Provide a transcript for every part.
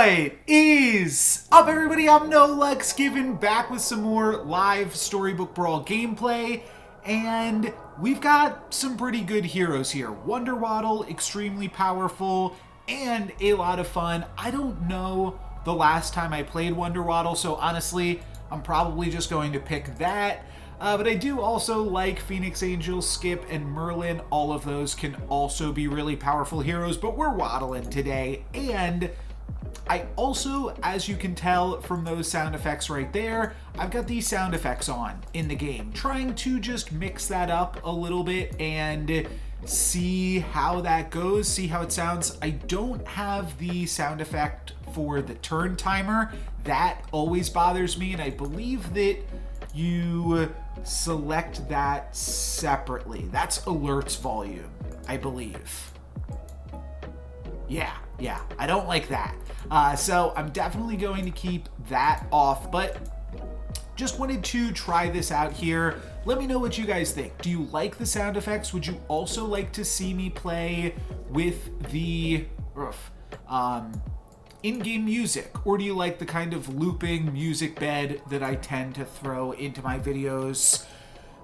What is up, everybody? I'm NoLux, giving back with some more live Storybook Brawl gameplay, and we've got some pretty good heroes here. Wonder Waddle, extremely powerful, and a lot of fun. I don't know the last time I played Wonder Waddle, so honestly, I'm probably just going to pick that. But I do also like Phoenix Angel, Skip, and Merlin. All of those can also be really powerful heroes, but we're waddling today. And I also, as you can tell from those sound effects right there, I've got these sound effects on in the game, trying to just mix that up a little bit and see how that goes, see how it sounds. I don't have the sound effect for the turn timer. That always bothers me, and I believe that you select that separately. That's alerts volume, I believe. Yeah, I don't like that. So I'm definitely going to keep that off, but just wanted to try this out here. Let me know what you guys think. Do you like the sound effects? Would you also like to see me play with the in-game music? Or do you like the kind of looping music bed that I tend to throw into my videos?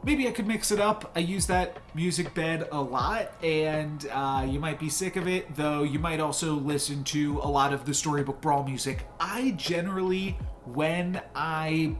Maybe I could mix it up. I use that music bed a lot, and you might be sick of it, though you might also listen to a lot of the Storybook Brawl music. I generally, when I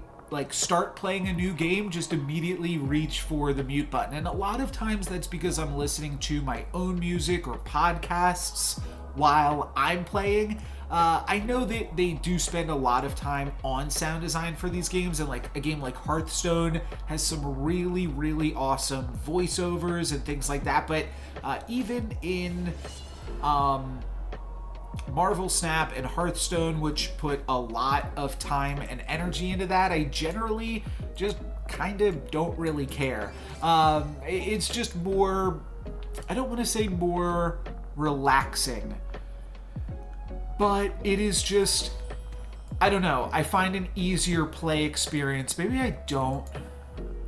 start playing a new game, just immediately reach for the mute button. And a lot of times that's because I'm listening to my own music or podcasts while I'm playing. I know that they do spend a lot of time on sound design for these games, and like a game like Hearthstone has some really, really awesome voiceovers and things like that. But even in Marvel Snap and Hearthstone, which put a lot of time and energy into that, I generally just kind of don't really care. It's just more, I don't want to say more relaxing, but it is just, I don't know, I find an easier play experience. Maybe I don't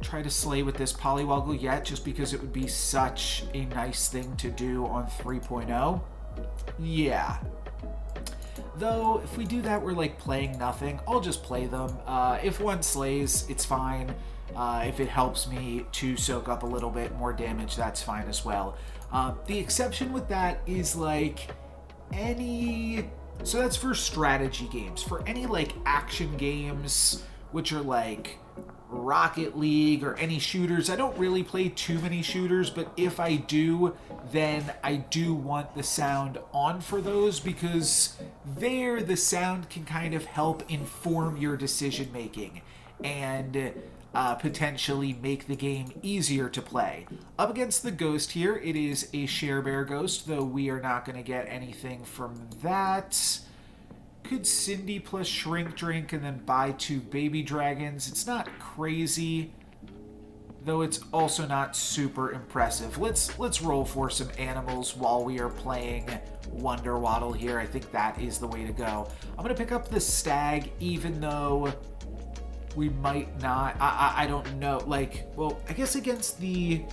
try to slay with this Polywoggle yet, just because it would be such a nice thing to do on 3.0. Yeah. Though, if we do that, we're like playing nothing. I'll just play them. If one slays, it's fine. If it helps me to soak up a little bit more damage, that's fine as well. The exception with that is like any... So that's for strategy games. For any like action games, which are like Rocket League or any shooters, I don't really play too many shooters, but if I do, then I do want the sound on for those, because there the sound can kind of help inform your decision making and potentially make the game easier to play. Up against the Ghost here, it is a Share Bear Ghost, though we are not going to get anything from that. Could Cindy plus Shrink Drink and then buy 2 baby dragons. It's not crazy, though it's also not super impressive. Let's roll for some animals while we are playing Wonder Waddle here. I think that is the way to go. I'm going to pick up the Stag, even though we might not. I don't know. Well, I guess against the...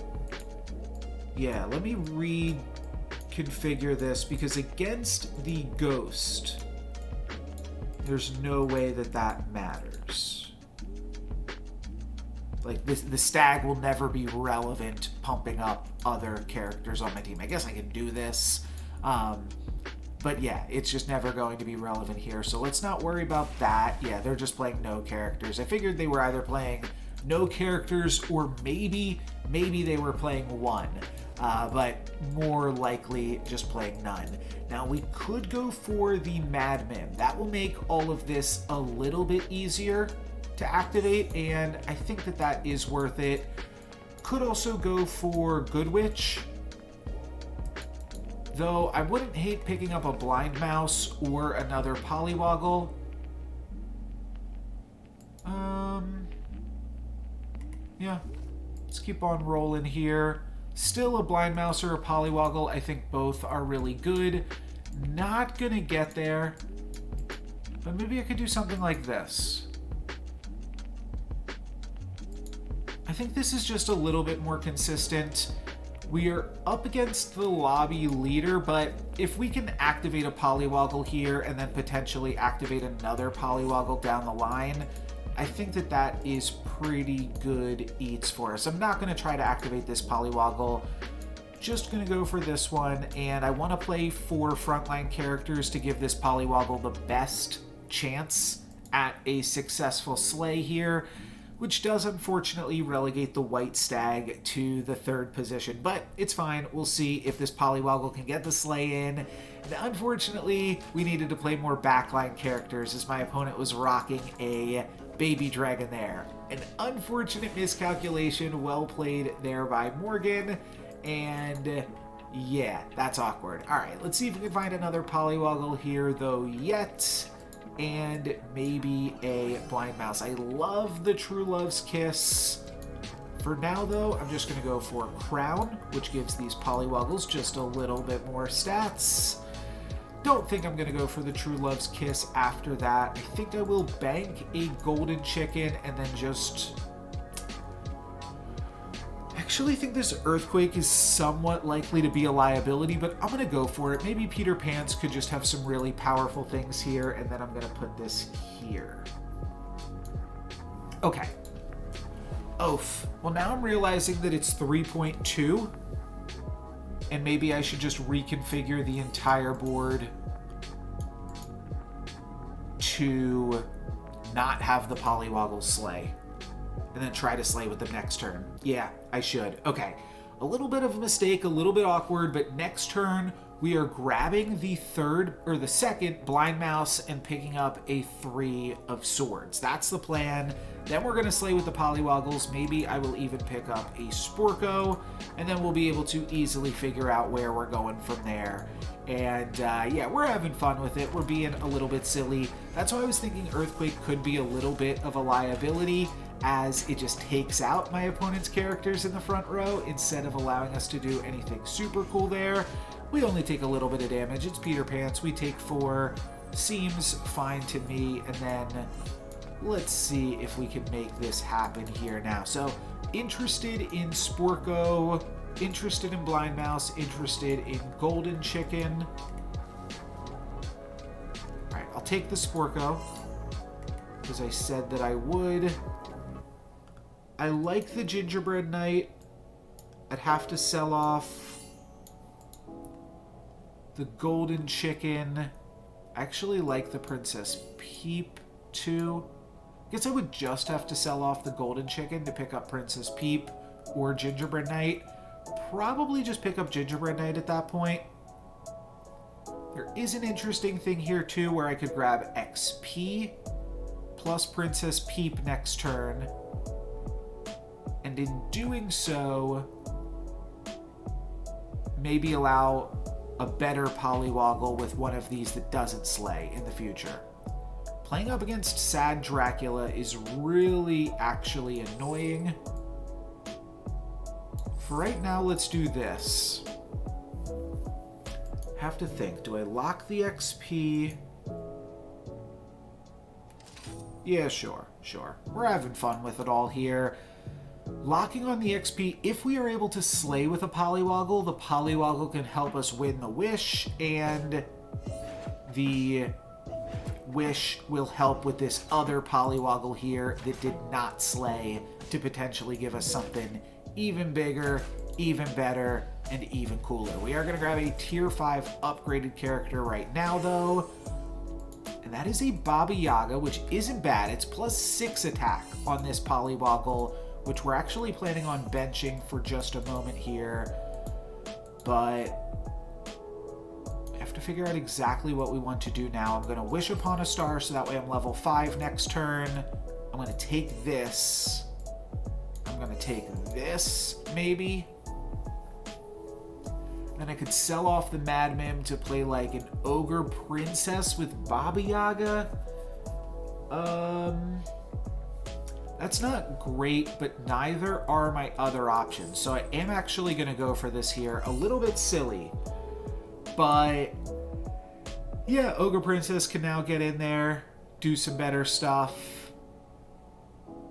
Yeah, let me reconfigure this, because against the Ghost, there's no way that matters. Like, the Stag will never be relevant pumping up other characters on my team. I guess I can do this. But yeah, it's just never going to be relevant here. So let's not worry about that. Yeah, they're just playing no characters. I figured they were either playing no characters or maybe they were playing one. But more likely just playing none. Now we could go for the Madman. That will make all of this a little bit easier to activate, and I think that is worth it. Could also go for Good Witch, though I wouldn't hate picking up a Blind Mouse or another Polywoggle. Yeah, let's keep on rolling here. Still a Blind Mouse or a Polywoggle. I think both are really good. Not gonna get there, but maybe I could do something like this. I think this is just a little bit more consistent. We are up against the lobby leader, but if we can activate a Polywoggle here and then potentially activate another Polywoggle down the line, I think that that is pretty good eats for us. I'm not going to try to activate this Polywoggle. Just going to go for this one, and I want to play 4 frontline characters to give this Polywoggle the best chance at a successful slay here, which does unfortunately relegate the white stag to the 3rd position. But it's fine. We'll see if this Polywoggle can get the slay in. And unfortunately, we needed to play more backline characters as my opponent was rocking a baby dragon there. An unfortunate miscalculation, well played there by Morgan. And yeah, that's awkward. All right, let's see if we can find another Polywoggle here, though, yet. And maybe a blind mouse. I love the True Love's Kiss. For now, though, I'm just going to go for Crown, which gives these Polywoggles just a little bit more stats. Don't think I'm going to go for the True Love's Kiss after that. I think I will bank a Golden Chicken and then just... actually think this Earthquake is somewhat likely to be a liability, but I'm going to go for it. Maybe Peter Pan's could just have some really powerful things here, and then I'm going to put this here. Okay. Oof. Well, now I'm realizing that it's 3.2, and maybe I should just reconfigure the entire board to not have the Polywoggle slay. And then try to slay with them next turn. Yeah, I should. Okay. A little bit of a mistake, a little bit awkward, but next turn we are grabbing the 2nd blind mouse and picking up a 3 of swords. That's the plan. Then we're going to slay with the Polywoggles. Maybe I will even pick up a Sporko, and then we'll be able to easily figure out where we're going from there. And yeah, we're having fun with it. We're being a little bit silly. That's why I was thinking Earthquake could be a little bit of a liability, as it just takes out my opponent's characters in the front row instead of allowing us to do anything super cool there. We only take a little bit of damage. It's Peter Pants. We take 4. Seems fine to me. And then let's see if we can make this happen here now. So interested in Sporko, interested in Blind Mouse, interested in Golden Chicken. All right, I'll take the Sporko because I said that I would. I like the Gingerbread Knight. I'd have to sell off the Golden Chicken. I actually like the Princess Peep too. Guess I would just have to sell off the Golden Chicken to pick up Princess Peep or Gingerbread Knight. Probably just pick up Gingerbread Knight at that point. There is an interesting thing here too where I could grab XP plus Princess Peep next turn. And in doing so, maybe allow a better Polywoggle with one of these that doesn't slay in the future. Playing up against Sad Dracula is really actually annoying. For right now, let's do this. Have to think, do I lock the XP? Yeah, sure. We're having fun with it all here. Locking on the XP, if we are able to slay with a Polywoggle, the Polywoggle can help us win the wish, and the wish will help with this other Polywoggle here that did not slay to potentially give us something even bigger, even better, and even cooler. We are going to grab a tier 5 upgraded character right now, though, and that is a Baba Yaga, which isn't bad. It's plus 6 attack on this Polywoggle, which we're actually planning on benching for just a moment here, but I have to figure out exactly what we want to do now. I'm going to wish upon a star so that way I'm level 5 next turn. I'm going to take this. I'm going to take this, maybe. Then I could sell off the Mad Mim to play like an Ogre Princess with Baba Yaga. That's not great, but neither are my other options. So I am actually going to go for this here. A little bit silly. But yeah, Ogre Princess can now get in there, do some better stuff.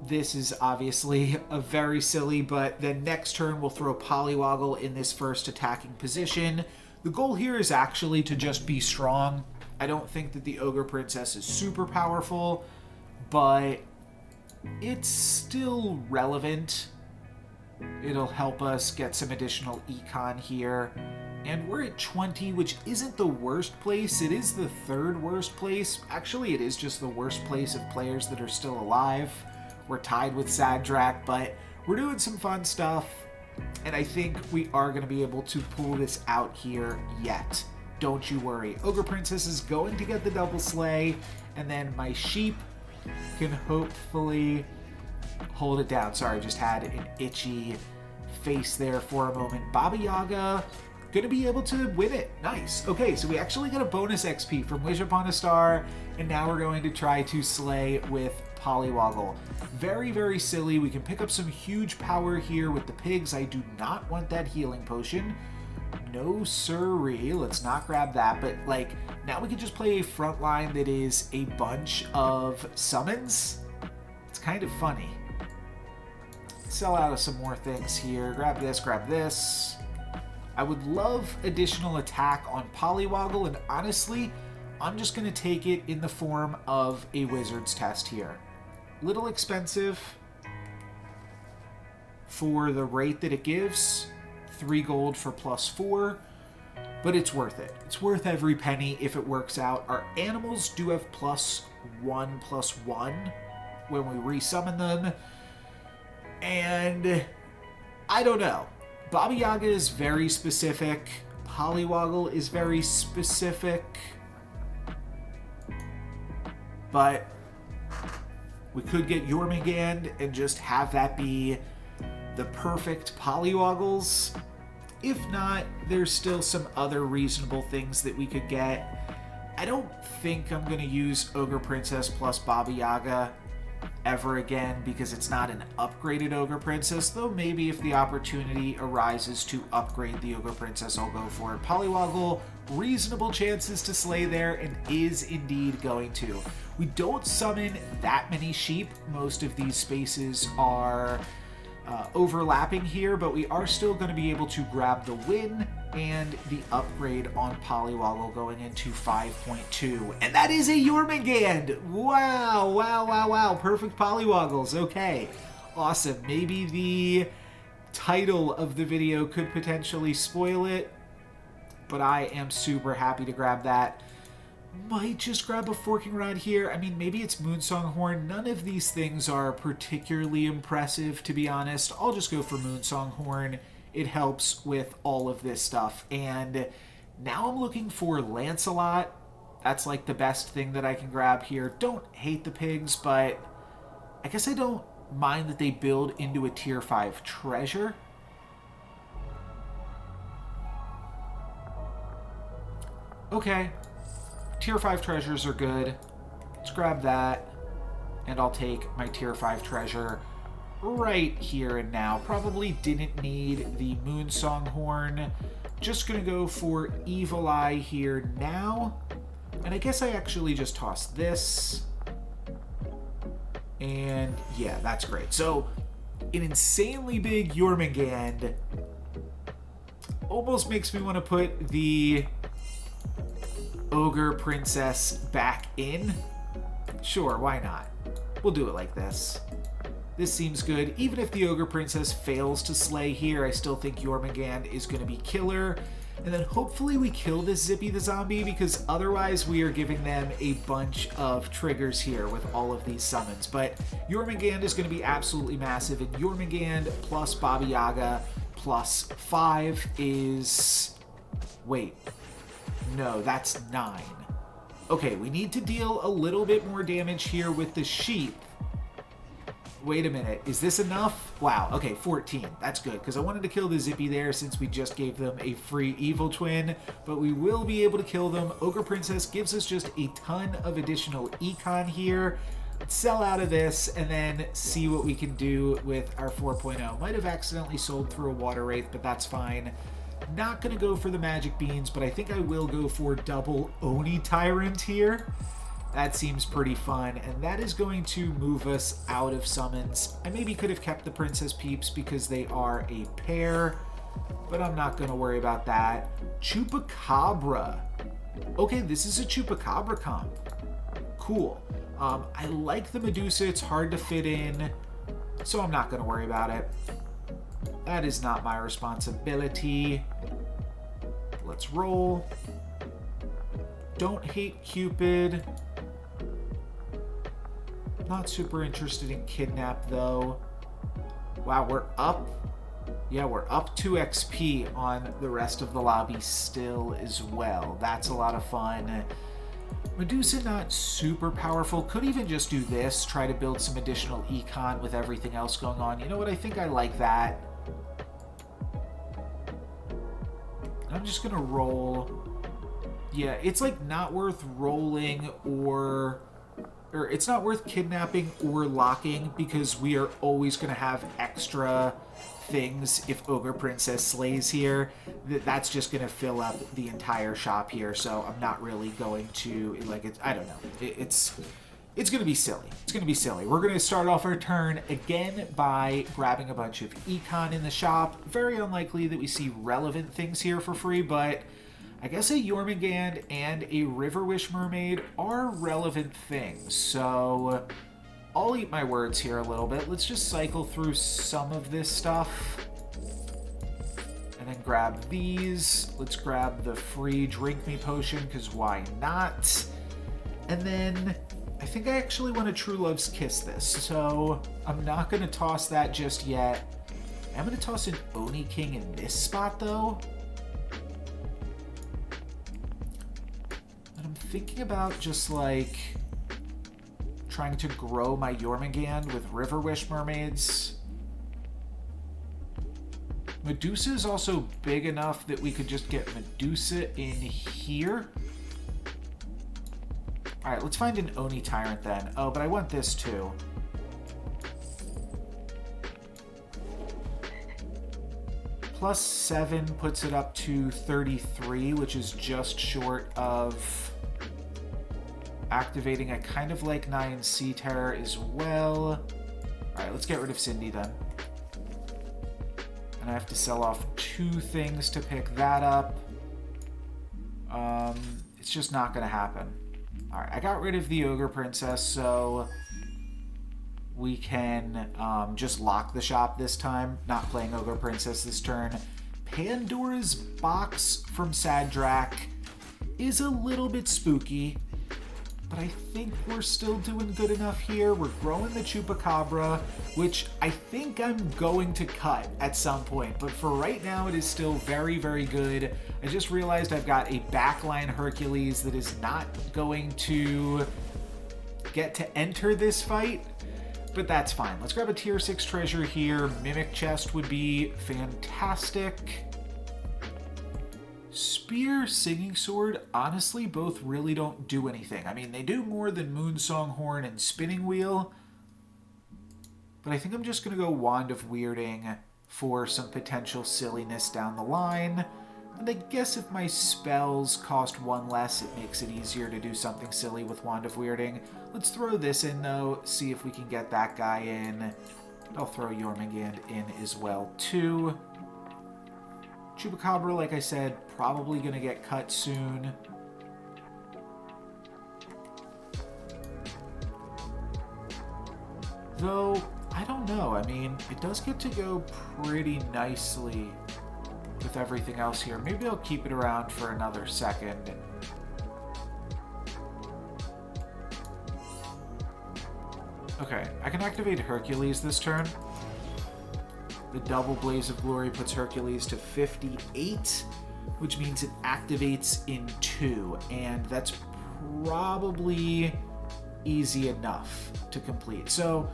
This is obviously a very silly, but then next turn we'll throw Polywoggle in this first attacking position. The goal here is actually to just be strong. I don't think that the Ogre Princess is super powerful, but it's still relevant. It'll help us get some additional econ here. And we're at 20, which isn't the worst place. It is the third worst place. Actually, it is just the worst place of players that are still alive. We're tied with Sadrak, but we're doing some fun stuff. And I think we are going to be able to pull this out here yet. Don't you worry. Ogre Princess is going to get the double slay, and then my sheep can hopefully hold it down. Sorry, I just had an itchy face there for a moment. Baba Yaga going to be able to win it. Nice. Okay, so we actually get a bonus XP from Wish Upon a Star, and now we're going to try to slay with Polywoggle. Very, very silly. We can pick up some huge power here with the pigs. I do not want that healing potion. No siree. Let's not grab that. But, like, now we can just play a front line that is a bunch of summons. It's kind of funny. Sell out of some more things here. Grab this, grab this. I would love additional attack on Polywoggle, and honestly, I'm just going to take it in the form of a Wizard's Test here. Little expensive for the rate that it gives. 3 gold for +4, but it's worth it. It's worth every penny if it works out. Our animals do have +1/+1 when we resummon them, and I don't know. Baba Yaga is very specific. Polywoggle is very specific. But we could get Jormungand and just have that be the perfect Polywoggles. If not, there's still some other reasonable things that we could get. I don't think I'm going to use Ogre Princess plus Baba Yaga ever again because it's not an upgraded Ogre Princess, though maybe if the opportunity arises to upgrade the Ogre Princess, I'll go for it. Polywoggle, reasonable chances to slay there, and is indeed going to. We don't summon that many sheep. Most of these spaces are overlapping here, but we are still going to be able to grab the win and the upgrade on Polywoggle going into 5.2. And that is a Jormungand! Wow, wow, wow, wow. Perfect Polywoggles. Okay, awesome. Maybe the title of the video could potentially spoil it, but I am super happy to grab that. Might just grab a Forking Rod here. I mean, maybe it's Moonsong Horn. None of these things are particularly impressive, to be honest. I'll just go for Moonsong Horn. It helps with all of this stuff. And now I'm looking for Lancelot. That's like the best thing that I can grab here. Don't hate the pigs, but I guess I don't mind that they build into a tier 5 treasure. Okay. Tier 5 treasures are good. Let's grab that. And I'll take my tier 5 treasure right here and now. Probably didn't need the Moonsong Horn. Just gonna go for Evil Eye here now. And I guess I actually just tossed this. And yeah, that's great. So an insanely big Jormungand almost makes me want to put the Ogre Princess back in. Sure, why not? We'll do it like this. This seems good. Even if the Ogre Princess fails to slay here, I still think Jormungand is going to be killer. And then hopefully we kill this Zippy the Zombie, because otherwise we are giving them a bunch of triggers here with all of these summons. But Jormungand is going to be absolutely massive, and Jormungand plus Baba Yaga plus 5 is... Wait. No, that's 9. Okay, we need to deal a little bit more damage here with the sheep. Wait a minute, is this enough? Wow, okay, 14. That's good, because I wanted to kill the Zippy there since we just gave them a free Evil Twin, but we will be able to kill them. Ogre Princess gives us just a ton of additional econ here. Let's sell out of this and then see what we can do with our 4.0. Might have accidentally sold through a Water Wraith, but that's fine. Not going to go for the Magic Beans, but I think I will go for double Oni Tyrant here. That seems pretty fun, and that is going to move us out of summons. I maybe could have kept the Princess Peeps because they are a pair, but I'm not going to worry about that. Chupacabra. Okay, this is a Chupacabra comp. Cool. I like the Medusa. It's hard to fit in, so I'm not going to worry about it. That is not my responsibility. Let's roll. Don't hate Cupid. Not super interested in Kidnap, though. Wow, we're up. Yeah, we're up 2 XP on the rest of the lobby still as well. That's a lot of fun. Medusa not super powerful. Could even just do this. Try to build some additional econ with everything else going on. You know what? I think I like that. I'm just going to roll. Yeah, it's like not worth rolling or it's not worth kidnapping or locking because we are always going to have extra things if Ogre Princess slays here. That's just going to fill up the entire shop here, so I'm not really going to, like, I don't know. It's going to be silly. It's going to be silly. We're going to start off our turn again by grabbing a bunch of econ in the shop. Very unlikely that we see relevant things here for free, but I guess a Jormungand and a River Wish Mermaid are relevant things, so I'll eat my words here a little bit. Let's just cycle through some of this stuff and then grab these. Let's grab the free Drink Me potion, because why not? And then I think I actually want to True Love's Kiss this, so I'm not going to toss that just yet. I'm going to toss an Oni King in this spot, though. Thinking about just like trying to grow my Jormungand with River Wish Mermaids. Medusa is also big enough that we could just get Medusa in here. Alright, let's find an Oni Tyrant then. Oh, but I want this too. +7 puts it up to 33, which is just short of activating. I kind of like 9 Sea Terror as well. Alright, let's get rid of Cindy then. And I have to sell off 2 things to pick that up. It's just not going to happen. Alright, I got rid of the Ogre Princess, so we can just lock the shop this time. Not playing Ogre Princess this turn. Pandora's Box from Sadrak is a little bit spooky, but I think we're still doing good enough here. We're growing the Chupacabra, which I think I'm going to cut at some point. But for right now, it is still very, very good. I just realized I've got a backline Hercules that is not going to get to enter this fight. But that's fine. Let's grab a tier 6 treasure here. Mimic Chest would be fantastic. Spear, Singing Sword, honestly, both really don't do anything. I mean, they do more than Moonsong Horn and Spinning Wheel, but I think I'm just going to go Wand of Weirding for some potential silliness down the line. And I guess if my spells cost 1 less, it makes it easier to do something silly with Wand of Weirding. Let's throw this in, though, see if we can get that guy in. I'll throw Jormungand in as well, too. Chupacabra, like I said, probably going to get cut soon. Though, I don't know. I mean, it does get to go pretty nicely with everything else here. Maybe I'll keep it around for another second. Okay, I can activate Hercules this turn. The double Blaze of Glory puts Hercules to 58, which means it activates in 2, and that's probably easy enough to complete. So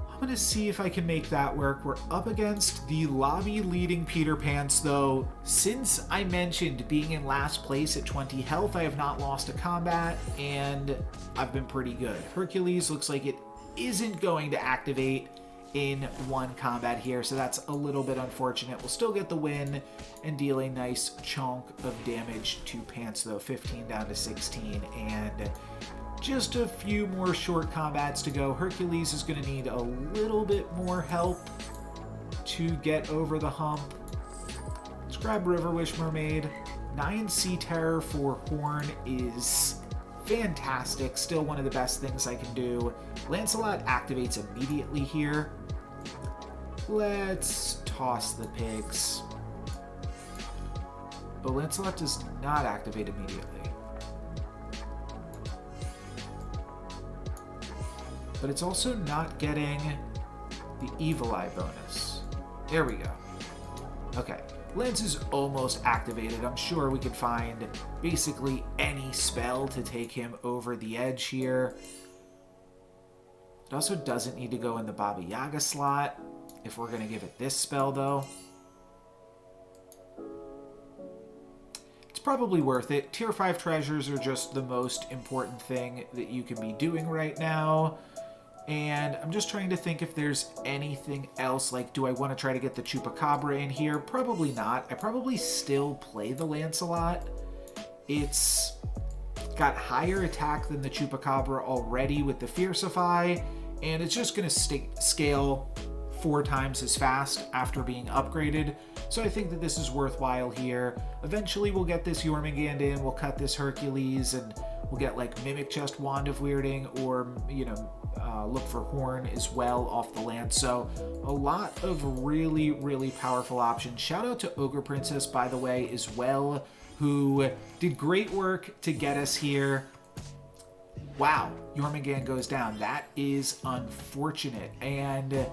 I'm going to see if I can make that work. We're up against the lobby leading Peter Pants, though. Since I mentioned being in last place at 20 health, I have not lost a combat, and I've been pretty good. Hercules looks like it isn't going to activate in 1 combat here, so that's a little bit unfortunate. We'll still get the win and deal a nice chunk of damage to Pants, though. 15 down to 16, and just a few more short combats to go. Hercules is going to need a little bit more help to get over the hump. Let's grab River Wish Mermaid. 9 Sea Terror for Horn is fantastic. Still one of the best things I can do. Lancelot activates immediately here. Let's toss the pigs. But Lancelot does not activate immediately. But it's also not getting the Evil Eye bonus. There we go. Okay. Lance is almost activated. I'm sure we could find basically any spell to take him over the edge here. It also doesn't need to go in the Baba Yaga slot if we're going to give it this spell, though. It's probably worth it. Tier 5 treasures are just the most important thing that you can be doing right now. And I'm just trying to think if there's anything else. Like, do I want to try to get the Chupacabra in here? Probably not. I probably still play the Lancelot. It's got higher attack than the Chupacabra already with the Fiercify, and it's just going to scale 4 times as fast after being upgraded. So I think that this is worthwhile here. Eventually we'll get this Jormungand in, we'll cut this Hercules, and we'll get like Mimic Chest, Wand of Weirding, or, you know, look for Horn as well off the land. So a lot of really, really powerful options. Shout out to Ogre Princess, by the way, as well, who did great work to get us here. Wow, Jormungand goes down. That is unfortunate, and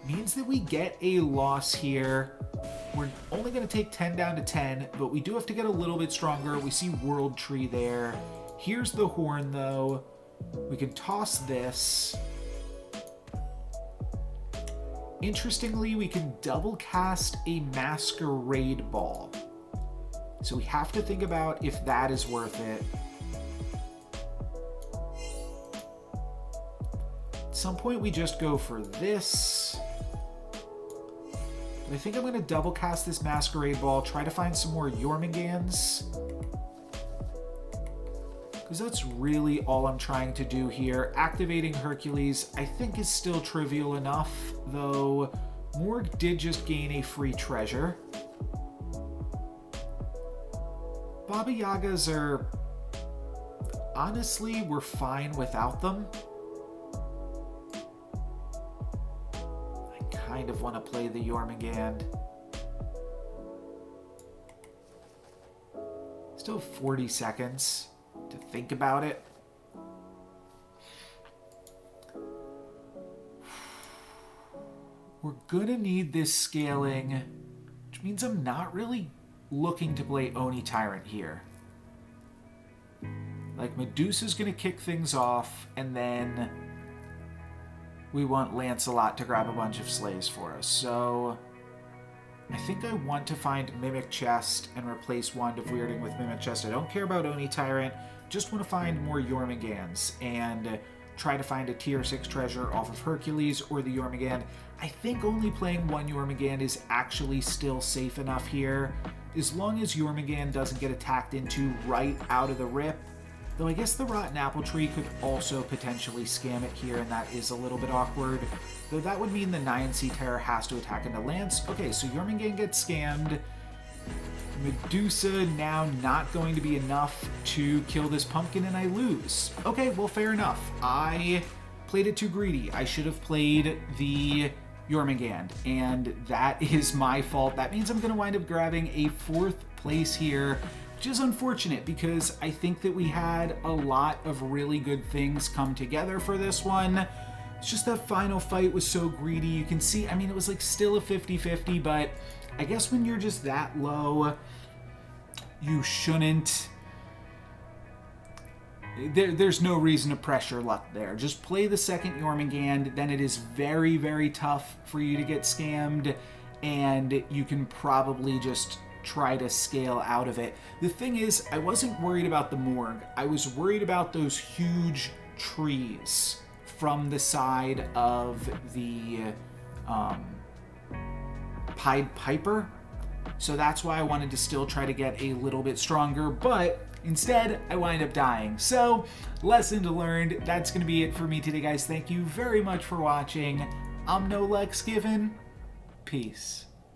means that we get a loss here. We're only going to take 10 down to 10, but we do have to get a little bit stronger. We see World Tree there. Here's the Horn, though. We can toss this. Interestingly, we can double cast a Masquerade Ball. So we have to think about if that is worth it. At some point, we just go for this. But I think I'm going to double cast this Masquerade Ball, try to find some more Jormungands. Because that's really all I'm trying to do here. Activating Hercules, I think, is still trivial enough, though Morg did just gain a free treasure. Baba Yagas are... honestly, we're fine without them. I kind of want to play the Jormungand. Still 40 seconds to think about it. We're gonna need this scaling, which means I'm not really looking to play Oni Tyrant here. Like, Medusa's gonna kick things off, and then we want Lancelot to grab a bunch of slaves for us. So I think I want to find Mimic Chest and replace Wand of Weirding with Mimic Chest. I don't care about Oni Tyrant, just want to find more Jormungands and try to find a tier 6 treasure off of Hercules or the Jormungand. I think only playing one Jormungand is actually still safe enough here, as long as Jormungand doesn't get attacked into right out of the rip. Though I guess the Rotten Apple Tree could also potentially scam it here, and that is a little bit awkward. Though that would mean the 9 Sea Terror has to attack into Lance. Okay, so Jormungand gets scammed. Medusa now not going to be enough to kill this pumpkin, and I lose. Okay, well, fair enough. I played it too greedy. I should have played the Jormungand, and that is my fault. That means I'm going to wind up grabbing a 4th place here, which is unfortunate because I think that we had a lot of really good things come together for this one. It's just that final fight was so greedy. You can see, I mean, it was like still a 50-50, but I guess when you're just that low, you shouldn't... There's no reason to pressure luck there. Just play the second Jormungand, then it is very, very tough for you to get scammed, and you can probably just try to scale out of it. The thing is, I wasn't worried about the Morg. I was worried about those huge trees from the side of the Pied Piper. So that's why I wanted to still try to get a little bit stronger, but instead I wind up dying. So, lesson learned. That's going to be it for me today, guys. Thank you very much for watching. I'm no Lex Given. Peace.